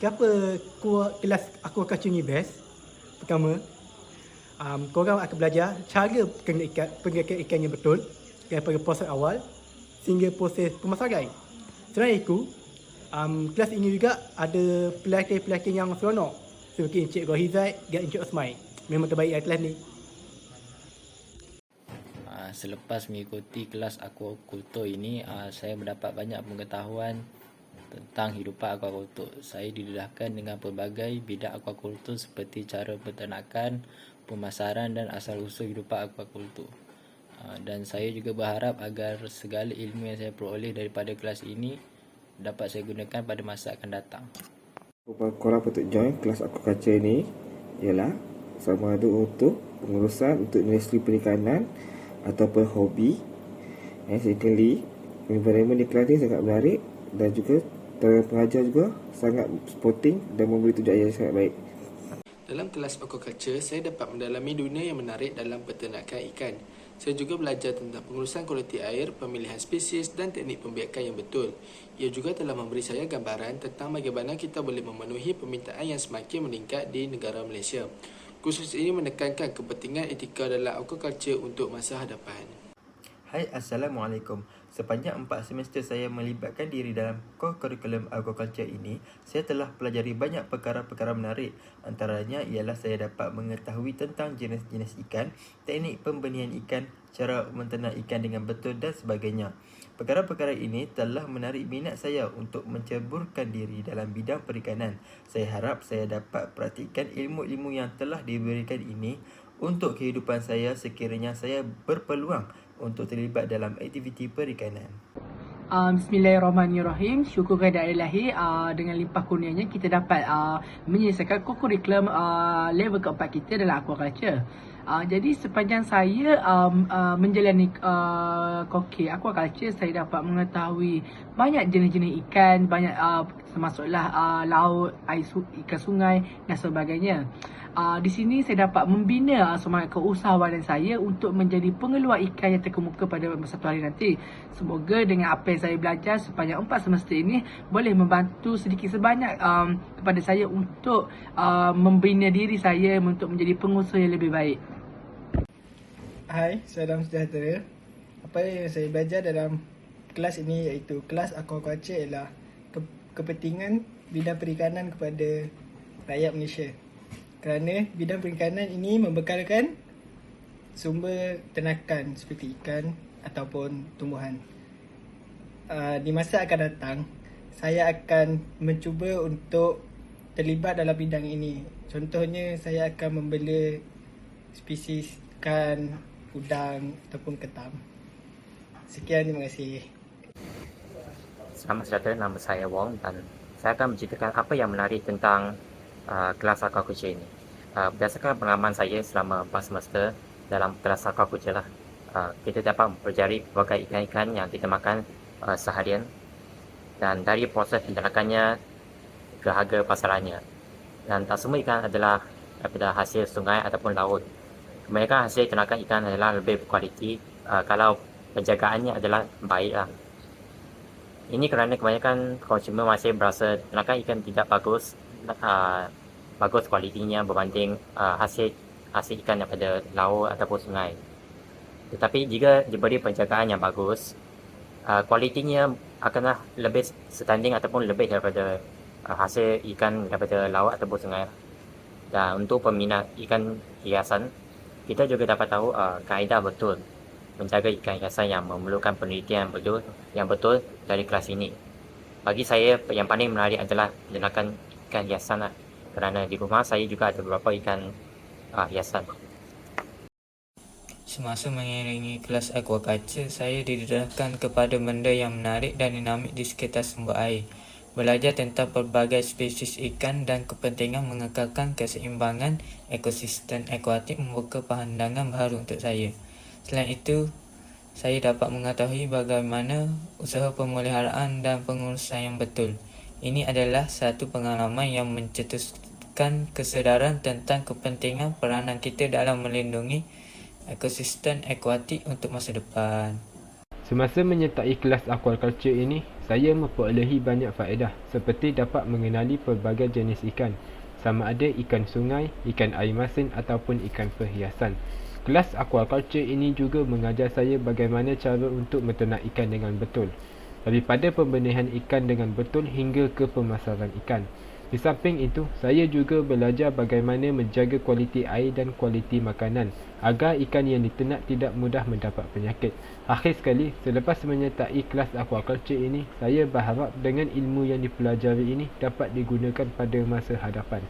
Kenapa kelas aquaculture ni best? Pertama, korang akan belajar cara penggelikan ikan yang betul daripada proses awal sehingga proses pemasaran. Selain itu, kelas ini juga ada pelatih-pelatih yang seronok seperti Encik Rohizat dan Encik Osmai. Memang terbaik kelas ni. Selepas mengikuti kelas aquaculture ini, saya mendapat banyak pengetahuan tentang hidupan aquaculture. Saya didedahkan dengan pelbagai bidang aquaculture seperti cara peternakan, pemasaran dan asal-usul hidupan aquaculture. Dan saya juga berharap agar segala ilmu yang saya peroleh daripada kelas ini dapat saya gunakan pada masa akan datang. Korang patut join kelas aquaculture ni ialah sama ada untuk pengurusan untuk industri perikanan ataupun hobi. Secondly, environment di kelas ni sangat menarik dan juga pengajar juga sangat supporting dan memberi tunjuk yang sangat baik. Dalam kelas aquaculture, saya dapat mendalami dunia yang menarik dalam peternakan ikan. Saya juga belajar tentang pengurusan kualiti air, pemilihan spesies dan teknik pembiakan yang betul. Ia juga telah memberi saya gambaran tentang bagaimana kita boleh memenuhi permintaan yang semakin meningkat di negara Malaysia. Kursus ini menekankan kepentingan etika dalam aquaculture untuk masa hadapan. Hai, Assalamualaikum. Sepanjang 4 semester saya melibatkan diri dalam kurikulum aquaculture ini, saya telah pelajari banyak perkara-perkara menarik. Antaranya ialah saya dapat mengetahui tentang jenis-jenis ikan, teknik pembenihan ikan, cara menternak ikan dengan betul dan sebagainya. Perkara-perkara ini telah menarik minat saya untuk menceburkan diri dalam bidang perikanan. Saya harap saya dapat praktikkan ilmu-ilmu yang telah diberikan ini untuk kehidupan saya sekiranya saya berpeluang untuk terlibat dalam aktiviti perikanan. Bismillahirrahmanirrahim. Syukur kepada Ilahi, dengan limpah kurnianya kita dapat menyelesaikan kurikulum level keempat kita dalam aquaculture. Jadi sepanjang saya menjalani kokek aquaculture, saya dapat mengetahui banyak jenis-jenis ikan, banyak termasuklah laut, ikan sungai dan sebagainya. Di sini saya dapat membina semangat keusahawanan saya untuk menjadi pengeluar ikan yang terkemuka pada satu hari nanti. Semoga dengan apa yang saya belajar sepanjang 4 semester ini boleh membantu sedikit sebanyak kepada saya untuk membina diri saya untuk menjadi pengusaha yang lebih baik. Hai, salam sejahtera. Apa yang saya belajar dalam kelas ini iaitu kelas aquaculture ialah kepentingan bidang perikanan kepada rakyat Malaysia. Kerana bidang perikanan ini membekalkan sumber ternakan seperti ikan ataupun tumbuhan. Di masa akan datang, saya akan mencuba untuk terlibat dalam bidang ini. Contohnya, saya akan membela spesies ikan, udang ataupun ketam. Sekian, terima kasih. Selamat sejahtera, nama saya Wong dan saya akan menceritakan apa yang menarik tentang kelas aquaculture ini. Berdasarkan pengalaman saya selama 4 semester dalam kelas aquaculture lah, kita dapat mempelajari berbagai ikan-ikan yang kita makan seharian dan dari proses penternakannya ke harga pasarannya. Dan tak semua ikan adalah daripada hasil sungai ataupun laut. Kebanyakan hasil ternakan ikan adalah lebih berkualiti kalau penjagaannya adalah baiklah. Ini kerana kebanyakan konsumer masih berasa ternakan ikan tidak bagus kualitinya berbanding hasil ikan daripada laut ataupun sungai. Tetapi jika diberi penjagaan yang bagus, kualitinya akanlah lebih setanding ataupun lebih daripada hasil ikan daripada laut ataupun sungai. Dan untuk peminat ikan hiasan, kita juga dapat tahu kaedah betul menjaga ikan hiasan yang memerlukan penelitian yang betul dari kelas ini. Bagi saya, yang paling menarik adalah peternakan ikan hiasan lah. Kerana di rumah saya juga ada beberapa ikan hiasan. Semasa mengiringi kelas aquaculture, saya didedahkan kepada benda yang menarik dan dinamik di sekitar sumber air. Belajar tentang pelbagai spesies ikan dan kepentingan mengekalkan keseimbangan ekosistem akuatik membuka pandangan baru untuk saya. Selain itu, saya dapat mengetahui bagaimana usaha pemeliharaan dan pengurusan yang betul. Ini adalah satu pengalaman yang mencetuskan kesedaran tentang kepentingan peranan kita dalam melindungi ekosistem akuatik untuk masa depan. Semasa menyertai kelas aquaculture ini, saya memperolehi banyak faedah seperti dapat mengenali pelbagai jenis ikan, sama ada ikan sungai, ikan air masin ataupun ikan perhiasan. Kelas aquaculture ini juga mengajar saya bagaimana cara untuk menternak ikan dengan betul, daripada pembenihan ikan dengan betul hingga ke pemasaran ikan. Di samping itu, saya juga belajar bagaimana menjaga kualiti air dan kualiti makanan agar ikan yang diternak tidak mudah mendapat penyakit. Akhir sekali, selepas menyertai kelas aquaculture ini, saya berharap dengan ilmu yang dipelajari ini dapat digunakan pada masa hadapan.